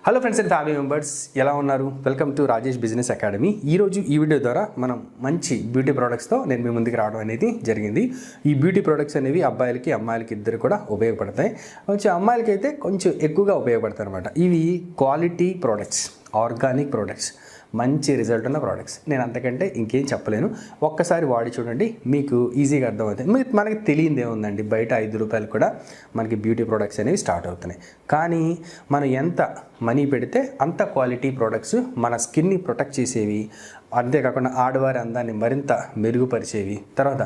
Hello friends and family members, ఎలా ఉన్నారు? Welcome to Rajesh business academy. ఈరోజు ఈ వీడియో ద్వారా మనం మంచి బ్యూటీ ప్రోడక్ట్స్తో నేను మీ ముందుకు రావడం అనేది జరిగింది. ఈ బ్యూటీ ప్రోడక్ట్స్ అనేవి అబ్బాయిలకి అమ్మాయిలకి ఇద్దరు కూడా ఉపయోగపడతాయి. కొంచెం అమ్మాయిలకి అయితే కొంచెం ఎక్కువగా ఉపయోగపడతాయి అనమాట. ఇవి క్వాలిటీ ప్రోడక్ట్స్, ఆర్గానిక్ ప్రోడక్ట్స్, మంచి రిజల్ట్ ఉన్న ప్రోడక్ట్స్. నేను అంతకంటే ఇంకేం చెప్పలేను. ఒక్కసారి వాడి చూడండి, మీకు ఈజీగా అర్థమవుతాయి. మనకి తెలియంది ఏముందండి, బయట 5 రూపాయలు కూడా మనకి బ్యూటీ ప్రోడక్ట్స్ అనేవి స్టార్ట్ అవుతున్నాయి. కానీ మనం ఎంత మనీ పెడితే అంత క్వాలిటీ ప్రోడక్ట్స్ మన స్కిన్ని ప్రొటెక్ట్ చేసేవి, అంతేకాకుండా ఆడవారి అందాన్ని మరింత మెరుగుపరిచేవి, తర్వాత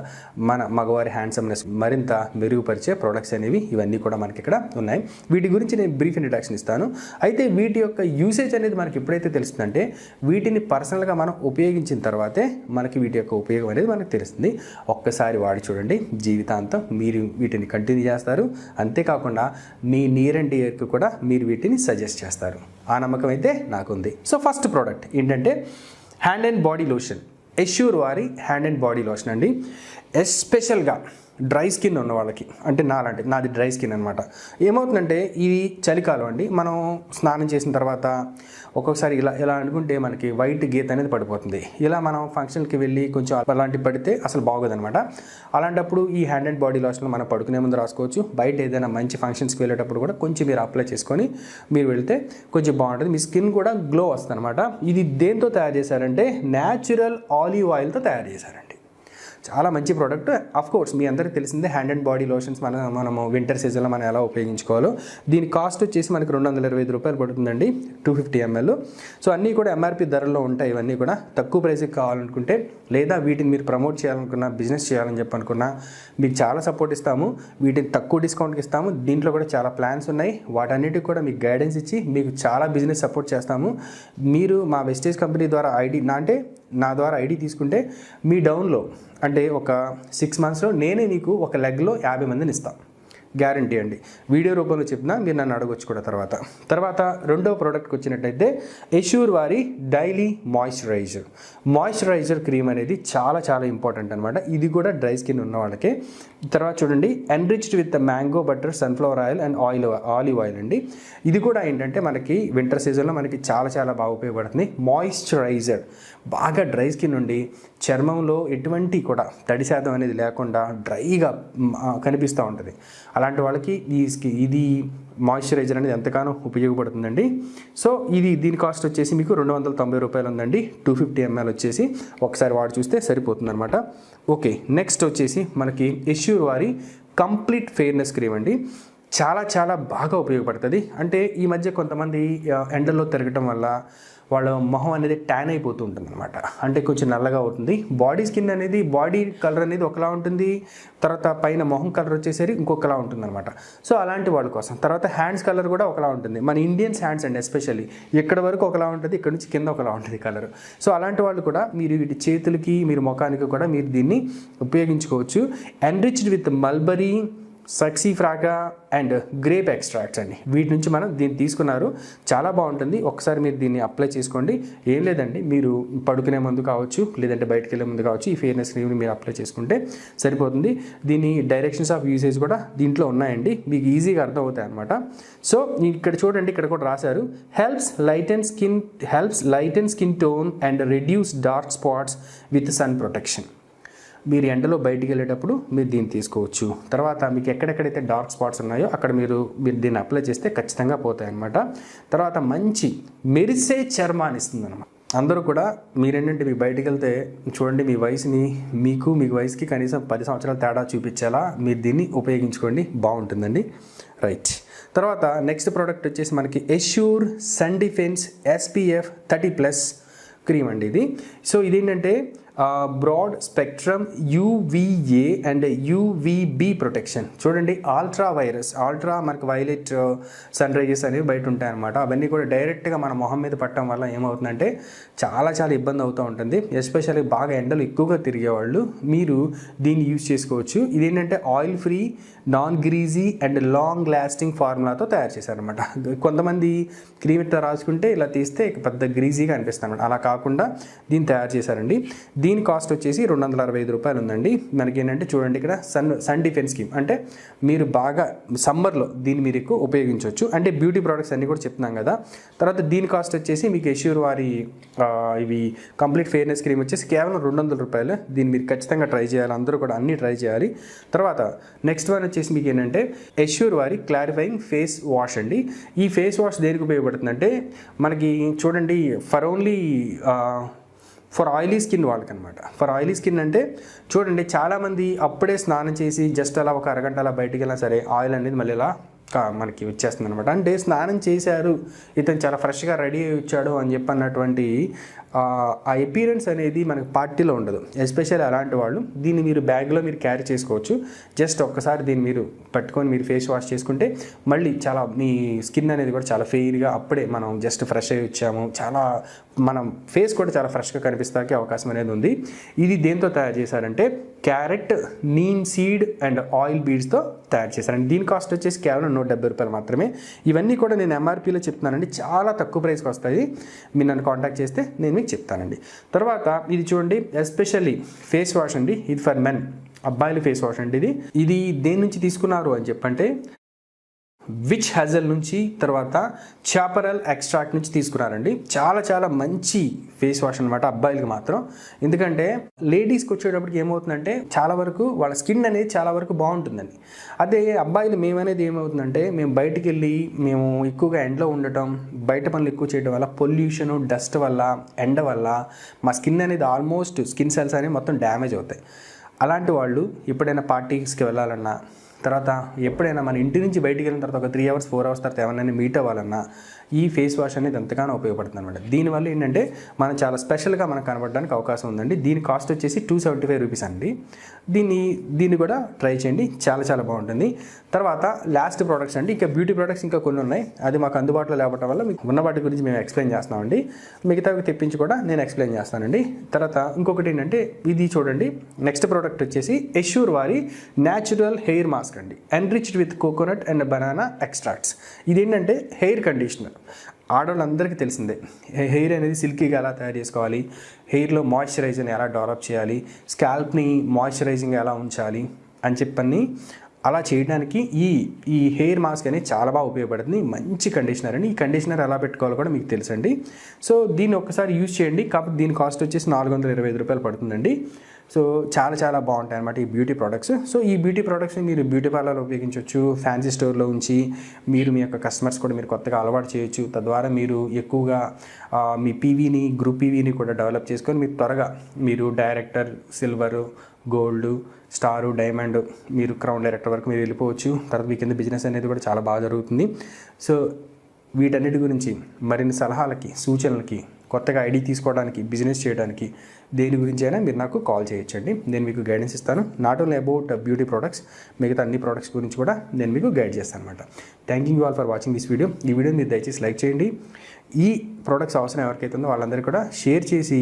మన మగవారి హ్యాండ్సమ్నెస్ మరింత మెరుగుపరిచే ప్రోడక్ట్స్ అనేవి ఇవన్నీ కూడా మనకి ఇక్కడ ఉన్నాయి. వీటి గురించి నేను బ్రీఫ్ ఇంట్రడక్షన్ ఇస్తాను. అయితే వీటి యొక్క యూసేజ్ అనేది మనకి ఎప్పుడైతే తెలుస్తుందంటే, వీటిని పర్సనల్గా మనం ఉపయోగించిన తర్వాతే మనకి వీటి యొక్క ఉపయోగం అనేది మనకు తెలుస్తుంది. ఒక్కసారి వాడి చూడండి, జీవితాంతం మీరు వీటిని కంటిన్యూ చేస్తారు. అంతేకాకుండా మీ నియర్ అండ్ డియర్కి కూడా మీరు వీటిని సజెస్ట్ చేస్తారు. ఆ నమ్మకం అయితే నాకుంది. సో ఫస్ట్ ప్రోడక్ట్ ఏంటంటే hand and body lotion. Assure వారి హ్యాండ్ అండ్ బాడీ లోషన్ అండి. ఎస్పెషల్గా డ్రై స్కిన్ ఉన్న వాళ్ళకి, అంటే నాది డ్రై స్కిన్ అనమాట. ఏమవుతుందంటే, ఇది చలికాలం అండి. మనం స్నానం చేసిన తర్వాత ఒక్కొక్కసారి ఇలా అనుకుంటే మనకి వైట్ గీత అనేది పడిపోతుంది. ఇలా మనం ఫంక్షన్కి వెళ్ళి కొంచెం అలాంటివి పడితే అసలు బాగోదనమాట. అలాంటప్పుడు ఈ హ్యాండ్ అండ్ బాడీ లోషన్ మనం పడుకునే ముందు రాసుకోవచ్చు. బయట ఏదైనా మంచి ఫంక్షన్స్కి వెళ్ళేటప్పుడు కూడా కొంచెం మీరు అప్లై చేసుకొని మీరు వెళ్తే కొంచెం బాగుంటుంది. మీ స్కిన్ కూడా గ్లో వస్తుంది అనమాట. ఇది దేంతో తయారు చేశారంటే, న్యాచురల్ ఆలివ్ ఆయిల్తో తయారు చేశారండి. చాలా మంచి ప్రోడక్ట్. అఫ్ కోర్స్ మీ అందరికీ తెలిసిందే, హ్యాండ్ అండ్ బాడీ లోషన్స్ మనము వింటర్ సీజన్లో మనం ఎలా ఉపయోగించుకోవాలో. దీని కాస్ట్ వచ్చేసి మనకి 225 రూపాయలు పడుతుందండి, 250 ml. సో అన్నీ కూడా ఎంఆర్పి ధరల్లో ఉంటాయి. ఇవన్నీ కూడా తక్కువ ప్రైస్కి కావాలనుకుంటే, లేదా వీటిని మీరు ప్రమోట్ చేయాలనుకున్నా, బిజినెస్ చేయాలని చెప్పనుకున్నా, మీకు చాలా సపోర్ట్ ఇస్తాము. వీటిని తక్కువ డిస్కౌంట్కి ఇస్తాము. దీంట్లో కూడా చాలా ప్లాన్స్ ఉన్నాయి. వాటన్నిటికి కూడా మీకు గైడెన్స్ ఇచ్చి మీకు చాలా బిజినెస్ సపోర్ట్ చేస్తాము. మీరు మా వెస్టేజ్ కంపెనీ ద్వారా నా ద్వారా ఐడి తీసుకుంటే, మీ డౌన్లో అంటే ఒక 6 monthsలో నేనే మీకు ఒక లెగ్లో 50 మందిని ఇస్తాను. గ్యారంటీ అండి. వీడియో రూపంలో చెప్పినా మీరు నన్ను అడగొచ్చు కూడా. తర్వాత రెండవ ప్రోడక్ట్కి వచ్చినట్టయితే, ఎష్యూర్ వారి డైలీ మాయిశ్చరైజర్ క్రీమ్ అనేది చాలా చాలా ఇంపార్టెంట్ అనమాట. ఇది కూడా డ్రై స్కిన్ ఉన్న వాళ్ళకే. తర్వాత చూడండి, enriched with mango butter, sunflower oil and olive oil అండి. ఇది కూడా ఏంటంటే మనకి వింటర్ సీజన్లో మనకి చాలా చాలా బాగా ఉపయోగపడుతుంది. మాయిశ్చరైజర్ బాగా డ్రై స్కిన్ ఉండి చర్మంలో ఎటువంటి కూడా తడి శాతం అనేది లేకుండా డ్రైగా కనిపిస్తూ ఉంటుంది. అలాంటి వాళ్ళకి ఇది మాయిశ్చరైజర్ అనేది ఎంతగానో ఉపయోగపడుతుందండి. సో దీని కాస్ట్ వచ్చేసి మీకు 290 రూపాయలు ఉందండి. 250 ml వచ్చేసి ఒకసారి వాడి చూస్తే సరిపోతుంది అనమాట. ఓకే, నెక్స్ట్ వచ్చేసి మనకి ఎష్యూర్ వారి కంప్లీట్ ఫెయిర్నెస్ క్రీమ్ అండి. చాలా చాలా బాగా ఉపయోగపడుతుంది. అంటే ఈ మధ్య కొంతమంది ఎండల్లో తిరగటం వల్ల వాళ్ళ మొహం అనేది ట్యాన్ అయిపోతూ ఉంటుంది అనమాట. అంటే కొంచెం నల్లగా అవుతుంది. బాడీ కలర్ అనేది ఒకలా ఉంటుంది, తర్వాత పైన మొహం కలర్ వచ్చేసరి ఇంకొకలా ఉంటుంది అనమాట. సో అలాంటి వాళ్ళ కోసం. తర్వాత హ్యాండ్స్ కలర్ కూడా ఒకలా ఉంటుంది. మన ఇండియన్స్ హ్యాండ్స్ అండి ఎస్పెషల్లీ, ఇక్కడ వరకు ఒకలా ఉంటుంది, ఇక్కడ నుంచి కింద ఒకలా ఉంటుంది కలర్. సో అలాంటి వాళ్ళు కూడా మీరు వీటి చేతులకి, మీరు ముఖానికి కూడా మీరు దీన్ని ఉపయోగించుకోవచ్చు. Enriched with mulberry, saxifraga and grape extracts అండి. వీటి నుంచి మనం దీన్ని తీసుకున్నారు. చాలా బాగుంటుంది. ఒకసారి మీరు దీన్ని అప్లై చేసుకోండి. ఏం లేదండి, మీరు పడుకునే ముందు కావచ్చు, లేదంటే బయటకు వెళ్ళే ముందు కావచ్చు, ఈ ఫెయిర్నెస్ క్రీమ్ని మీరు అప్లై చేసుకుంటే సరిపోతుంది. దీని డైరెక్షన్స్ ఆఫ్ యూసేజ్ కూడా దీంట్లో ఉన్నాయండి, మీకు ఈజీగా అర్థం అవుతాయి అనమాట. సో ఇక్కడ చూడండి, ఇక్కడ కూడా రాశారు, helps lighten skin tone and reduce dark spots with sun protection. మీరు ఎండలో బయటికి వెళ్ళేటప్పుడు మీరు దీన్ని తీసుకోవచ్చు. తర్వాత మీకు ఎక్కడెక్కడైతే డార్క్ స్పాట్స్ ఉన్నాయో అక్కడ మీరు దీన్ని అప్లై చేస్తే ఖచ్చితంగా పోతాయి అన్నమాట. తర్వాత మంచి మెరిసే చర్మాన్ని ఇస్తుంది అనమాట. అందరూ కూడా మీరేంటంటే, మీకు బయటికి వెళ్తే చూడండి, మీ వయసుకి కనీసం 10 సంవత్సరాల తేడా చూపించేలా మీరు దీన్ని ఉపయోగించుకోండి, బాగుంటుందండి. రైట్. తర్వాత నెక్స్ట్ ప్రోడక్ట్ వచ్చేసి మనకి Assure sun defence SPF 30+ cream అండి ఇది. సో ఇదేంటంటే broad spectrum UVA and UVB ప్రొటెక్షన్. చూడండి, ఆల్ట్రా మనకి వైలెట్ సన్ రైజెస్ అనేవి బయట ఉంటాయి అనమాట. అవన్నీ కూడా డైరెక్ట్గా మన మొహం మీద పట్టడం వల్ల ఏమవుతుందంటే చాలా చాలా ఇబ్బంది అవుతూ ఉంటుంది. ఎస్పెషల్లీ బాగా ఎండలు ఎక్కువగా తిరిగేవాళ్ళు మీరు దీన్ని యూజ్ చేసుకోవచ్చు. ఇదేంటంటే oil free, non greasy and long lasting ఫార్ములాతో తయారు చేశారనమాట. కొంతమంది క్రీమ్ ఇట్లా రాసుకుంటే ఇలా తీస్తే పెద్ద గ్రీజీగా అనిపిస్తుంది అనమాట. అలా కాకుండా దీన్ని తయారు చేశారండి. దీని కాస్ట్ వచ్చేసి 265 రూపాయలు ఉందండి. మనకి ఏంటంటే చూడండి ఇక్కడ సన్ డిఫెన్స్ స్కీమ్, అంటే మీరు బాగా సమ్మర్లో దీన్ని మీరు ఎక్కువ ఉపయోగించవచ్చు. అంటే బ్యూటీ ప్రోడక్ట్స్ అన్నీ కూడా చెప్తున్నాం కదా. తర్వాత దీని కాస్ట్ వచ్చేసి మీకు ఎష్యూర్ వారి ఇవి కంప్లీట్ ఫెయిర్నెస్ క్రీమ్ వచ్చేసి కేవలం 200 రూపాయలు. దీన్ని మీరు ఖచ్చితంగా ట్రై చేయాలి, అందరూ కూడా అన్నీ ట్రై చేయాలి. తర్వాత నెక్స్ట్ వన్ వచ్చేసి మీకు ఏంటంటే ఎష్యూర్ వారి క్లారిఫైయింగ్ ఫేస్ వాష్ అండి. ఈ ఫేస్ వాష్ దేనికి ఉపయోగపడుతుందంటే మనకి చూడండి ఫర్ ఆయిలీ స్కిన్ వాళ్ళకనమాట. ఫర్ ఆయిలీ స్కిన్ అంటే చూడండి చాలామంది అప్పుడే స్నానం చేసి జస్ట్ అలా ఒక అరగంట అలా బయటికి వెళ్ళినా సరే ఆయిల్ అనేది మళ్ళీ ఇలా మనకి వచ్చేస్తుంది అనమాట. అంటే స్నానం చేశారు, ఇతను చాలా ఫ్రెష్గా రెడీ అయ్యి వచ్చాడు అని చెప్పి అన్నటువంటి ఆ ఎపీరెన్స్ అనేది మనకి పార్టీలో ఉండదు. ఎస్పెషల్లీ అలాంటి వాళ్ళు దీన్ని మీరు బ్యాగ్లో మీరు క్యారీ చేసుకోవచ్చు. జస్ట్ ఒక్కసారి దీన్ని మీరు పట్టుకొని మీరు ఫేస్ వాష్ చేసుకుంటే మళ్ళీ చాలా మీ స్కిన్ అనేది కూడా చాలా ఫెయిర్గా అప్పుడే మనం జస్ట్ ఫ్రెష్ అయ్యి వచ్చాము, చాలా మనం ఫేస్ కూడా చాలా ఫ్రెష్గా కనిపిస్తానికి అవకాశం అనేది ఉంది. ఇది దేంతో తయారు చేశారంటే carrot, neem seed and oil బీడ్స్తో తయారు చేశారండి. దీని కాస్ట్ వచ్చేసి కేవలం 170 రూపాయలు మాత్రమే. ఇవన్నీ కూడా నేను ఎంఆర్పీలో చెప్తున్నానండి, చాలా తక్కువ ప్రైస్కి వస్తాయి. మీరు నన్ను కాంటాక్ట్ చేస్తే నేను మీకు చెప్తానండి. తర్వాత ఇది చూడండి ఎస్పెషల్లీ ఫేస్ వాష్ అండి, ఇది ఫర్ మెన్, అబ్బాయిల ఫేస్ వాష్ అండి. ఇది దేని నుంచి తీసుకున్నారు అని చెప్పంటే విచ్ హజల్ నుంచి, తర్వాత చాపరల్ ఎక్స్ట్రాక్ట్ నుంచి తీసుకున్నారండి. చాలా చాలా మంచి ఫేస్ వాష్ అనమాట అబ్బాయిలకి మాత్రం. ఎందుకంటే లేడీస్కి వచ్చేటప్పటికి ఏమవుతుందంటే చాలా వరకు వాళ్ళ స్కిన్ అనేది చాలా వరకు బాగుంటుందండి. అదే అబ్బాయిలు మేమనేది ఏమవుతుందంటే మేము బయటికి వెళ్ళి మేము ఎక్కువగా ఎండలో ఉండటం, బయట పనులు ఎక్కువ చేయడం వల్ల, పొల్యూషను, డస్ట్ వల్ల, ఎండ వల్ల మా స్కిన్ అనేది ఆల్మోస్ట్ స్కిన్ సెల్స్ అనేవి మొత్తం డ్యామేజ్ అవుతాయి. అలాంటి వాళ్ళు ఎప్పుడైనా పార్టీస్కి వెళ్ళాలన్నా, తర్వాత ఎప్పుడైనా మన ఇంటి నుంచి బయటికి వెళ్ళిన తర్వాత ఒక 3 hours 4 hours తర్వాత ఎవరైనా మీట్ అవ్వాలన్నా ఈ ఫేస్ వాష్ అనేది ఎంతగానో ఉపయోగపడుతుంది అనమాట. దీనివల్ల ఏంటంటే మనం చాలా స్పెషల్గా మనకు కనబడడానికి అవకాశం ఉందండి. దీని కాస్ట్ వచ్చేసి 275 రూపీస్ అండి. దీన్ని కూడా ట్రై చేయండి, చాలా చాలా బాగుంటుంది. తర్వాత లాస్ట్ ప్రోడక్ట్స్ అండి, ఇంకా బ్యూటీ ప్రోడక్ట్స్ ఇంకా కొన్ని ఉన్నాయి, అది మాకు అందుబాటులో లేవటం వల్ల మీకు ఉన్న వాటి గురించి మేము ఎక్స్ప్లెయిన్ చేస్తామండి. మిగతావి తెప్పించి కూడా నేను ఎక్స్ప్లెయిన్ చేస్తానండి. తర్వాత ఇంకొకటి ఏంటంటే ఇది చూడండి, నెక్స్ట్ ప్రోడక్ట్ వచ్చేసి ఎష్యూర్ వారి న్యాచురల్ హెయిర్ మాస్క్ అండి, enriched with coconut and banana extracts. ఇదేంటంటే హెయిర్ కండిషనర్. ఆడవాళ్ళందరికీ తెలిసిందే హెయిర్ అనేది సిల్కీగా ఎలా తయారు చేసుకోవాలి, హెయిర్లో మాయిశ్చరైజర్ని ఎలా డెవలప్ చేయాలి, స్కాల్ప్ని మాయిశ్చరైజింగ్ ఎలా ఉంచాలి అని చెప్పని అలా చేయడానికి ఈ హెయిర్ మాస్క్ అనేది చాలా బాగా ఉపయోగపడుతుంది. మంచి కండిషనర్ అండి. ఈ కండిషనర్ ఎలా పెట్టుకోవాలో కూడా మీకు తెలుసండి. సో దీన్ని ఒక్కసారి యూజ్ చేయండి. కాకపోతే దీని కాస్ట్ వచ్చేసి 425 రూపాయలు పడుతుందండి. సో చాలా చాలా బాగుంటాయి అన్నమాట ఈ బ్యూటీ ప్రోడక్ట్స్. సో ఈ బ్యూటీ ప్రోడక్ట్స్ని మీరు బ్యూటీ పార్లర్లో ఉపయోగించవచ్చు, ఫ్యాన్సీ స్టోర్లో ఉంచి మీరు మీ యొక్క కస్టమర్స్ కూడా మీరు కొత్తగా అలవాటు చేయొచ్చు. తద్వారా మీరు ఎక్కువగా మీ పీవీని, గ్రూప్ పీవీని కూడా డెవలప్ చేసుకొని మీరు త్వరగా మీరు director, silver, gold, star, diamond, మీరు క్రౌన్ డైరెక్టర్ వరకు మీరు వెళ్ళిపోవచ్చు. తర్వాత మీ కింద బిజినెస్ అనేది కూడా చాలా బాగా జరుగుతుంది. సో వీటన్నిటి గురించి మరిన్ని సలహాలకి, సూచనలకి, కొత్తగా ఐడి తీసుకోవడానికి, బిజినెస్ చేయడానికి, దేని గురించి అయినా మీరు నాకు కాల్ చేయొచ్చండి. నేను మీకు గైడెన్స్ ఇస్తాను. Not only about beauty products, మిగతా అన్ని ప్రోడక్ట్స్ గురించి కూడా నేను మీకు గైడ్ చేస్తాను అనమాట. Thank you all for watching this video. ఈ వీడియోని మీరు దయచేసి లైక్ చేయండి. ఈ ప్రోడక్ట్స్ అవసరం ఎవరికైతే ఉందో వాళ్ళందరికీ కూడా షేర్ చేసి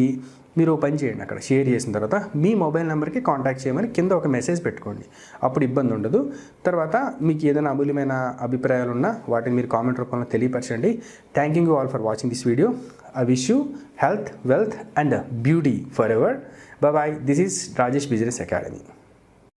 మీరు పని చేయండి. అక్కడ షేర్ చేసిన తర్వాత మీ మొబైల్ నెంబర్కి కాంటాక్ట్ చేయమని కింద ఒక మెసేజ్ పెట్టుకోండి, అప్పుడు ఇబ్బంది ఉండదు. తర్వాత మీకు ఏదైనా అమూల్యమైన అభిప్రాయాలు ఉన్నా వాటిని మీరు కామెంట్ రూపంలో తెలియపరచండి. Thank you all for watching this video. I wish you health, wealth and beauty forever. Bye bye. This is Rajesh Business Academy.